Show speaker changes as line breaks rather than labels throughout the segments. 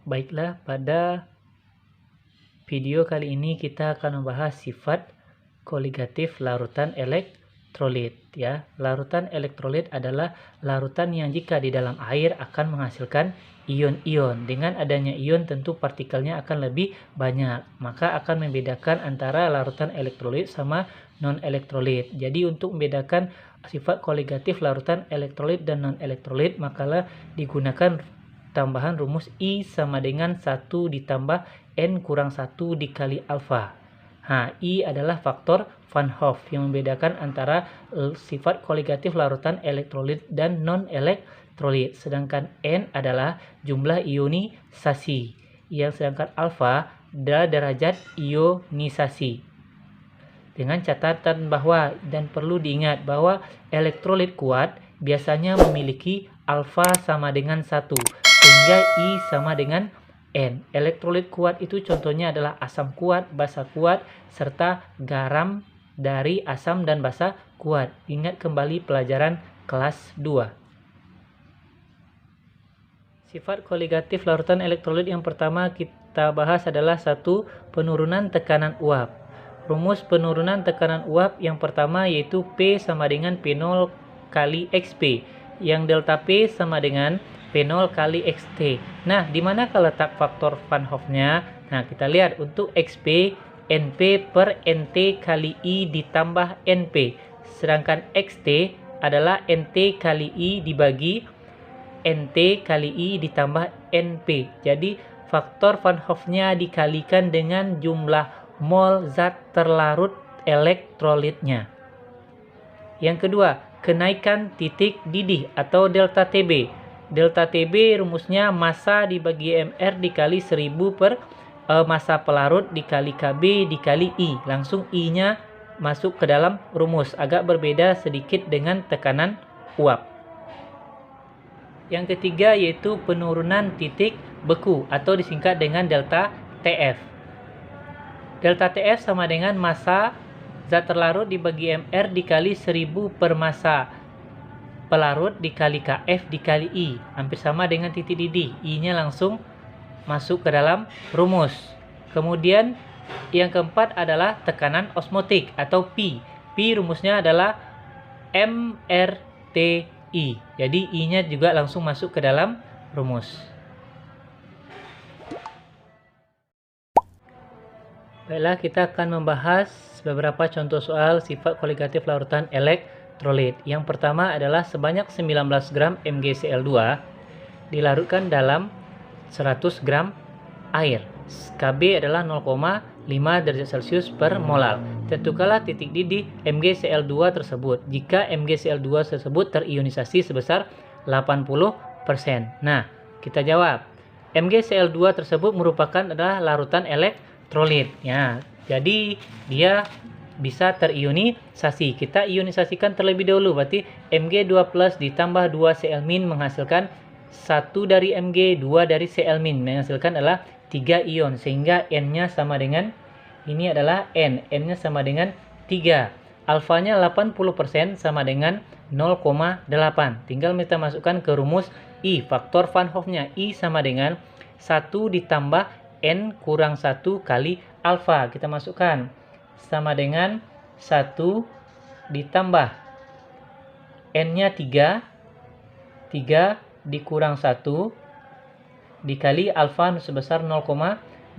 Baiklah, pada video kali ini kita akan membahas sifat koligatif larutan elektrolit ya. Larutan elektrolit adalah larutan yang jika di dalam air akan menghasilkan ion-ion. Dengan adanya ion tentu partikelnya akan lebih banyak. Maka akan membedakan antara larutan elektrolit sama non-elektrolit. Jadi untuk membedakan sifat koligatif larutan elektrolit dan non-elektrolit, makalah digunakan tambahan rumus I sama dengan 1 ditambah N kurang 1 dikali alfa. I adalah faktor Van Hoff yang membedakan antara sifat koligatif larutan elektrolit dan non-elektrolit. Sedangkan N adalah jumlah ionisasi, yang sedangkan alfa adalah derajat ionisasi. Dengan catatan bahwa, dan perlu diingat bahwa elektrolit kuat biasanya memiliki alfa sama dengan 1, sehingga I sama dengan N. Elektrolit kuat itu contohnya adalah asam kuat, basa kuat, serta garam dari asam dan basa kuat. Ingat kembali pelajaran kelas 2. Sifat koligatif larutan elektrolit yang pertama kita bahas adalah 1. Penurunan tekanan uap. Rumus penurunan tekanan uap yang pertama yaitu P sama dengan P0 kali XP, yang delta P sama dengan P0 kali XT. Nah, di manakah letak faktor Van Hoff-nya? Nah, kita lihat untuk XP, NP per NT kali I ditambah NP. Sedangkan XT adalah NT kali I dibagi NT kali I ditambah NP. Jadi, faktor Van Hoff-nya dikalikan dengan jumlah mol zat terlarut elektrolitnya. Yang kedua, kenaikan titik didih atau delta TB. Delta TB rumusnya massa dibagi MR dikali 1000 per massa pelarut dikali KB dikali I. Langsung I-nya masuk ke dalam rumus. Agak berbeda sedikit dengan tekanan uap. Yang ketiga yaitu penurunan titik beku atau disingkat dengan delta TF. Delta TF sama dengan massa zat terlarut dibagi MR dikali 1000 per massa pelarut dikali KF dikali I. Hampir sama dengan titik didih. I-nya langsung masuk ke dalam rumus. Kemudian yang keempat adalah tekanan osmotik atau P. P rumusnya adalah MRTI. Jadi I-nya juga langsung masuk ke dalam rumus. Baiklah, kita akan membahas beberapa contoh soal sifat koligatif larutan elektrolit. Yang pertama adalah sebanyak 19 gram MgCl2 dilarutkan dalam 100 gram air. Kb adalah 0,5 derajat Celcius per molar. Tentukanlah titik didih MgCl2 tersebut jika MgCl2 tersebut terionisasi sebesar 80%. Nah, kita jawab. MgCl2 tersebut merupakan adalah larutan elektrolit ya. Jadi dia bisa terionisasi. Kita ionisasikan terlebih dahulu, berarti Mg2+ ditambah 2Cl- menghasilkan 1 dari Mg, 2 dari Cl- menghasilkan adalah 3 ion, sehingga N-nya sama dengan, ini adalah N, N-nya sama dengan 3. Alfanya 80% sama dengan 0,8. Tinggal kita masukkan ke rumus I, faktor Van Hoff-nya. I sama dengan 1 ditambah N kurang 1 kali alfa. Kita masukkan sama dengan 1 ditambah N-nya 3 dikurang 1 dikali alfa sebesar 0,8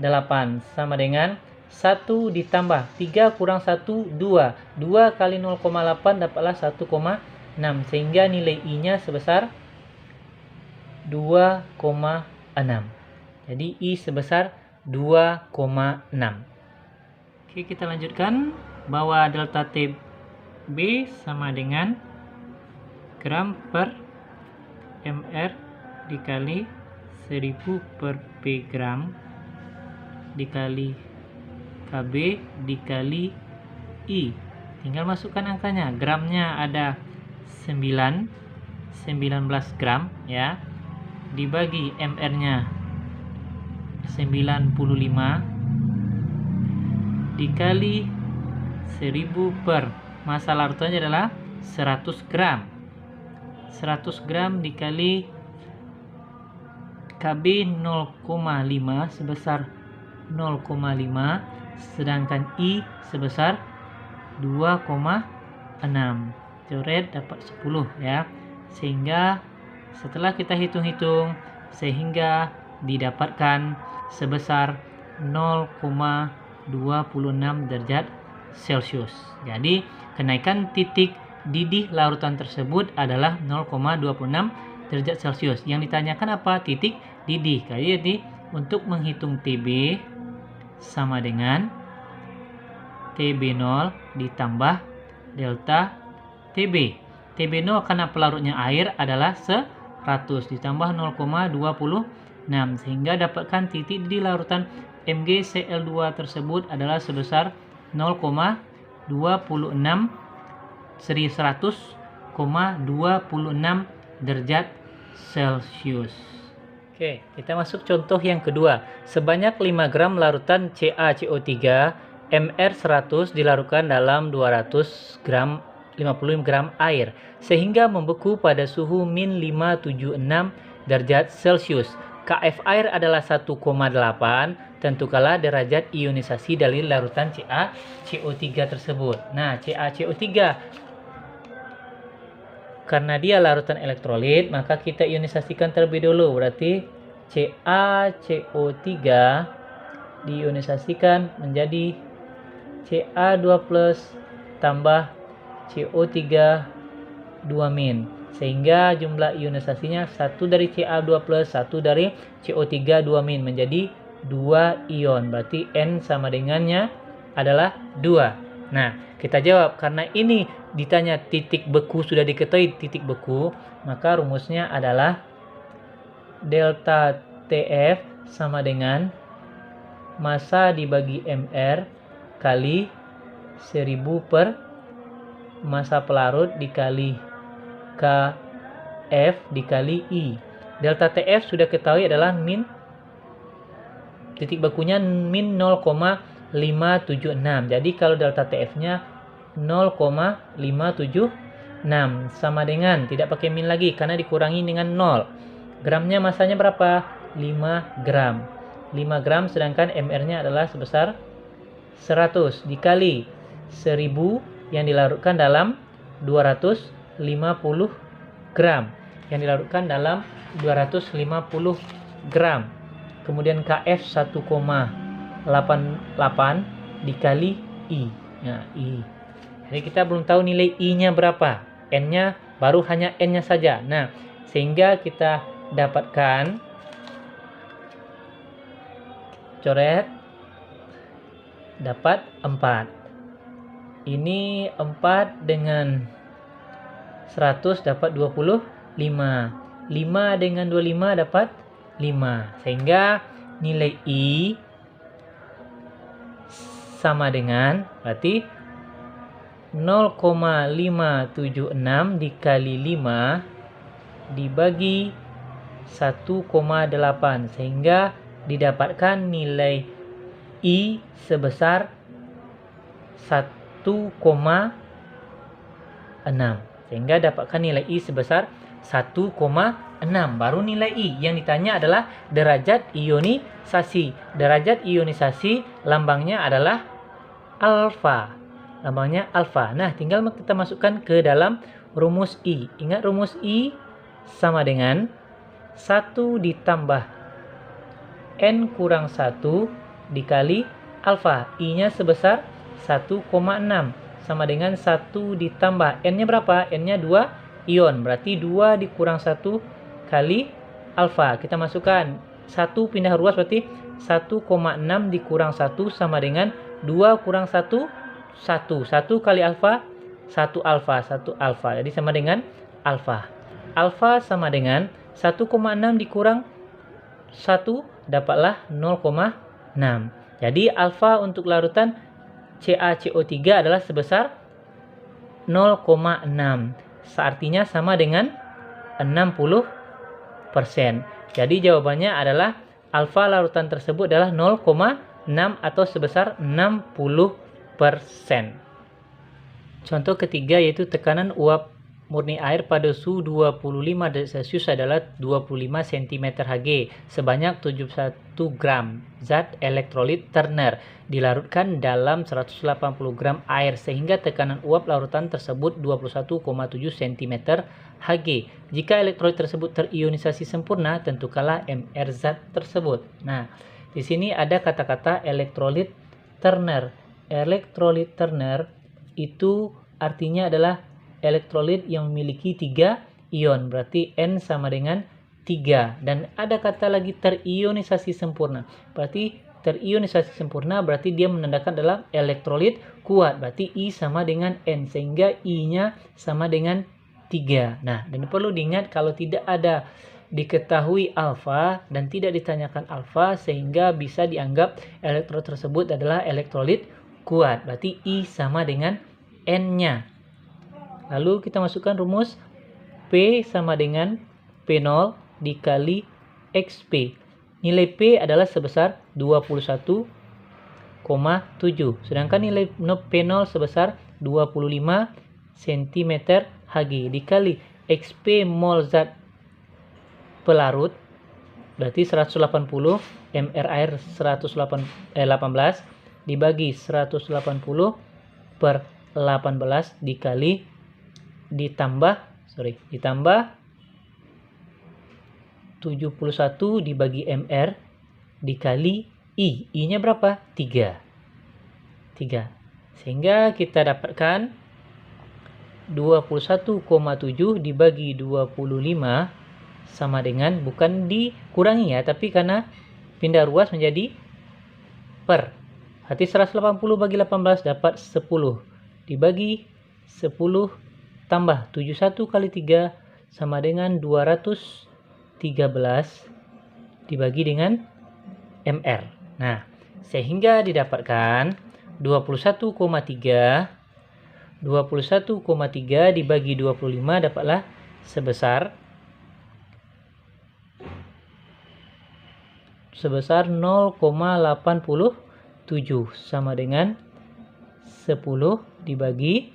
sama dengan 1 ditambah 3 kurang 1 2 kali 0,8 dapatlah 1,6, sehingga nilai I-nya sebesar 2,6. Jadi I sebesar 2,6. Oke, kita lanjutkan bahwa delta TB sama dengan gram per mr dikali 1000 per p gram dikali kb dikali I. Tinggal masukkan angkanya. Gramnya ada 19 gram ya, dibagi mr-nya 95 dikali 1000 per massa larutannya adalah 100 gram. 100 gram dikali Kb 0,5 sebesar 0,5, sedangkan I sebesar 2,6. Coret dapat 10 ya. Sehingga setelah kita hitung-hitung, sehingga didapatkan sebesar 0,26 derajat Celcius. Jadi kenaikan titik didih larutan tersebut adalah 0,26 derajat Celcius. Yang ditanyakan apa? Titik didih. Jadi untuk menghitung TB sama dengan TB0 ditambah delta TB. TB0 karena pelarutnya air adalah 100 ditambah 0,26, sehingga dapatkan titik di larutan MgCl2 tersebut adalah sebesar 100,26 derajat Celcius. Oke, kita masuk contoh yang kedua. Sebanyak 5 gram larutan CaCO3 Mr100 dilarutkan dalam 200 gram 50 gram air sehingga membeku pada suhu min 576 derajat Celcius. Kf air adalah 1,8. Tentukanlah derajat ionisasi dari larutan CaCO3 tersebut. Nah, CaCO3 karena dia larutan elektrolit, maka kita ionisasikan terlebih dulu. Berarti CaCO3 diionisasikan menjadi Ca2+ tambah CO3 2-, sehingga jumlah ionisasinya 1 dari Ca2+, 1 dari CO3 2- menjadi 2 ion. Berarti N sama dengannya adalah 2. Nah, kita jawab karena ini ditanya titik beku, sudah diketahui titik beku, maka rumusnya adalah delta TF sama dengan massa dibagi MR kali 1000 per massa pelarut dikali Kf dikali I. Delta TF sudah ketahui adalah min, titik bekunya min 0,576. Jadi kalau delta TF-nya 0,576 sama dengan, tidak pakai min lagi karena dikurangi dengan 0. Gramnya masanya berapa? 5 gram. 5 gram sedangkan MR-nya adalah sebesar 100 dikali 1000 yang dilarutkan dalam 250 gram. Yang dilarutkan dalam 250 gram. Kemudian Kf 1,88 dikali I. Nah, I. Jadi kita belum tahu nilai I-nya berapa. N-nya baru hanya N-nya saja. Nah, sehingga kita dapatkan, coret, dapat 4. Ini 4 dengan 100 dapat 25. 5 dengan 25 dapat 5. Sehingga nilai I sama dengan, berarti 0,576 dikali 5 dibagi 1,8. Sehingga didapatkan nilai I sebesar 1,6. Sehingga dapatkan nilai I sebesar 1,6. Baru nilai I. Yang ditanya adalah derajat ionisasi. Derajat ionisasi lambangnya adalah alfa. Lambangnya alfa. Nah, tinggal kita masukkan ke dalam rumus I. Ingat rumus I sama dengan 1 ditambah N kurang 1 dikali alfa. I-nya sebesar 1,6 sama dengan 1 ditambah N-nya berapa? N-nya 2 ion. Berarti 2 dikurang 1 kali alfa. Kita masukkan 1 pindah ruas, berarti 1,6 dikurang 1 sama dengan 2 kurang 1, 1. 1 kali alfa, 1 alfa, 1 alfa. Jadi sama dengan alfa. Alfa sama dengan 1,6 dikurang 1 dapatlah 0,6. Jadi alfa untuk larutan CaCO3 adalah sebesar 0,6. Artinya sama dengan 60%. Jadi jawabannya adalah alfa larutan tersebut adalah 0,6 atau sebesar 60%. Contoh ketiga yaitu tekanan uap murni air pada suhu 25 derajat Celcius adalah 25 cm Hg sebanyak 71 gram zat elektrolit Turner dilarutkan dalam 180 gram air sehingga tekanan uap larutan tersebut 21,7 cm Hg. Jika elektrolit tersebut terionisasi sempurna, tentukanlah MR zat tersebut. Nah, di sini ada kata-kata elektrolit Turner. Elektrolit Turner itu artinya adalah elektrolit yang memiliki 3 ion, berarti N sama dengan 3. Dan ada kata lagi terionisasi sempurna. Berarti terionisasi sempurna berarti dia menandakan dalam elektrolit kuat, berarti I sama dengan N, sehingga I-nya sama dengan 3. Nah, dan perlu diingat kalau tidak ada diketahui alfa dan tidak ditanyakan alfa, sehingga bisa dianggap elektrolit tersebut adalah elektrolit kuat, berarti I sama dengan N-nya. Lalu kita masukkan rumus P sama dengan P0 dikali XP. Nilai P adalah sebesar 21,7. Sedangkan nilai P0 sebesar 25 cm Hg dikali XP mol zat pelarut. Berarti 180 mR air 18 dibagi 180 per 18 ditambah 71 dibagi MR dikali I. I-nya berapa? 3. Sehingga kita dapatkan 21,7 dibagi 25 sama dengan, bukan dikurangi ya, tapi karena pindah ruas menjadi per. Berarti 180 bagi 18 dapat 10 dibagi 10 tambah 71 kali 3 sama dengan 213 dibagi dengan MR. Nah, sehingga didapatkan 21,3 dibagi 25 dapatlah sebesar 0,87 sama dengan 10 dibagi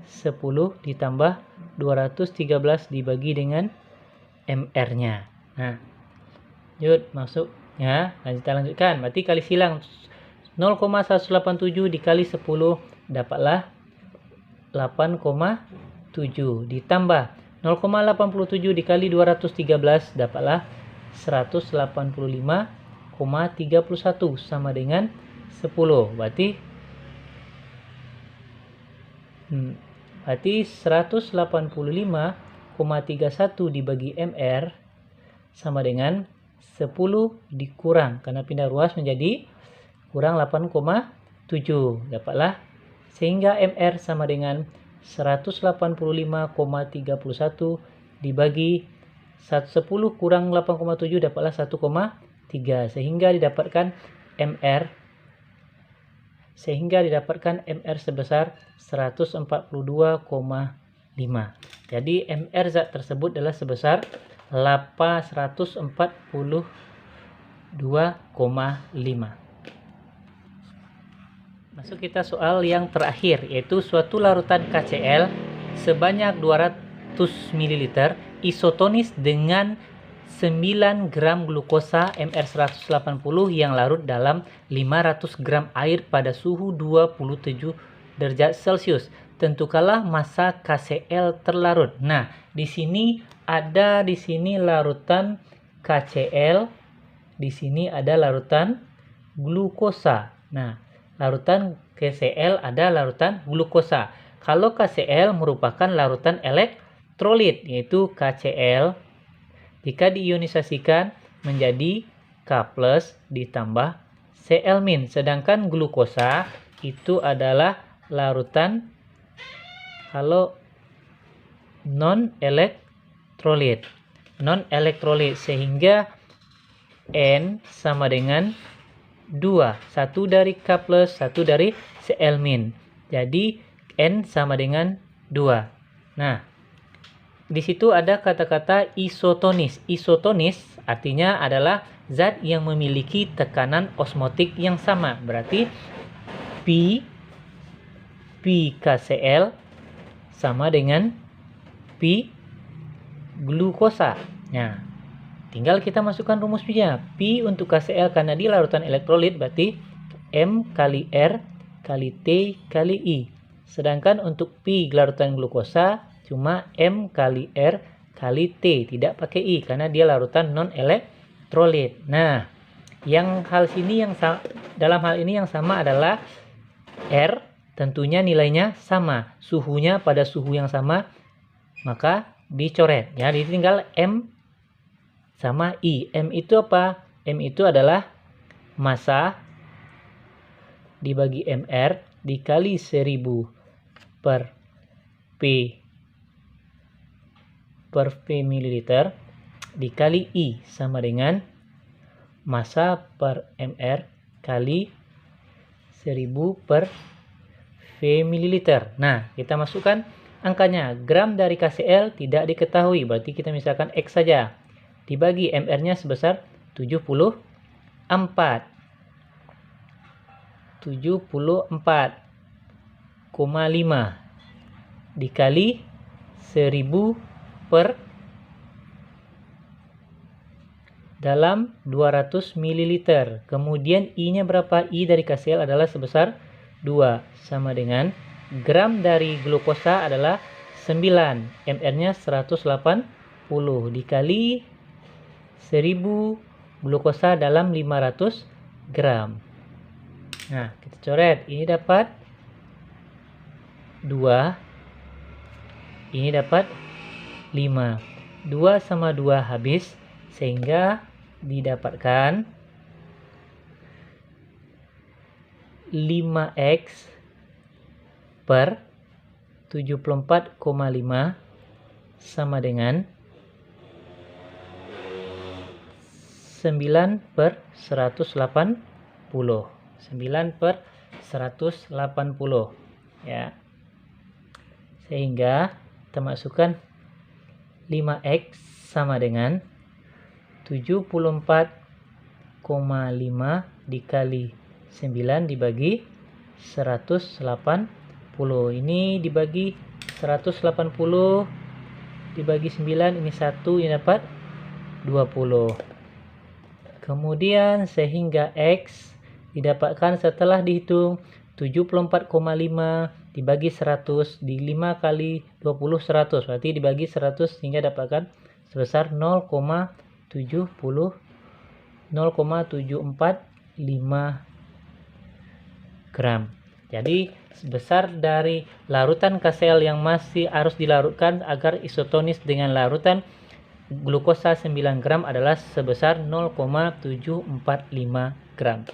10 ditambah 213 dibagi dengan MR-nya. Nah, masuk ya. Kita lanjutkan. Berarti kali silang 0,187 dikali 10 dapatlah 8,7 ditambah 0,87 dikali 213 dapatlah 185,31 sama dengan 10. Berarti 185,31 dibagi MR sama dengan 10 dikurang, karena pindah ruas menjadi kurang 8,7. Dapatlah, sehingga MR sama dengan 185,31 dibagi 10 kurang 8,7 dapatlah 1,3. Sehingga didapatkan MR sebesar 142,5. Jadi MR zat tersebut adalah sebesar 142,5. Masuk kita soal yang terakhir, yaitu suatu larutan KCl sebanyak 200 ml isotonis dengan 9 gram glukosa MR180 yang larut dalam 500 gram air pada suhu 27 derajat Celcius. Tentukanlah massa KCl terlarut. Nah, di sini ada larutan KCl, di sini ada larutan glukosa. Nah, larutan KCl ada larutan glukosa. Kalau KCl merupakan larutan elektrolit, yaitu KCl jika diionisasikan menjadi K+ ditambah Cl-. Sedangkan glukosa itu adalah larutan kalau non-elektrolit. Sehingga N sama dengan 2. Satu dari K+, satu dari Cl-. Jadi N sama dengan 2. Nah, di situ ada kata-kata isotonis. Isotonis artinya adalah zat yang memiliki tekanan osmotik yang sama. Berarti P KCl sama dengan Pi glukosa. Nah, tinggal kita masukkan rumus Pi-nya. Pi untuk KCl karena di larutan elektrolit berarti M kali R kali T kali I. Sedangkan untuk Pi larutan glukosa cuma M kali R kali T, tidak pakai I karena dia larutan non elektrolit. Nah, dalam hal ini yang sama adalah R, tentunya nilainya sama, suhunya pada suhu yang sama, maka dicoret. Ya, jadi tinggal M sama I. M itu apa? M itu adalah massa dibagi MR dikali 1000 per P mililiter dikali I sama dengan massa per MR kali 1000 per V mililiter. Nah, kita masukkan angkanya. Gram dari KCl tidak diketahui, berarti kita misalkan X saja. Dibagi MR-nya sebesar 74. 74,5 dikali 1000 per dalam 200 ml. Kemudian I-nya berapa? I dari KCl adalah sebesar 2 sama dengan gram dari glukosa adalah 9. MR-nya 180 dikali 1000 glukosa dalam 500 gram. Nah, kita coret. Ini dapat 2. Ini dapat 5. 2 sama 2 habis, sehingga didapatkan 5X per 74,5 sama dengan 9 per 180. 9 per 180 ya. Sehingga kita masukkan 5X sama dengan 74,5 dikali 9 dibagi 180. Ini dibagi 180 dibagi 9, ini 1, ini dapat 20. Kemudian sehingga X didapatkan setelah dihitung 74,5 dibagi 100 di 5 kali 20 100, berarti dibagi 100 sehingga dapatkan sebesar 0,745 gram. Jadi sebesar dari larutan KCl yang masih harus dilarutkan agar isotonis dengan larutan glukosa 9 gram adalah sebesar 0,745 gram.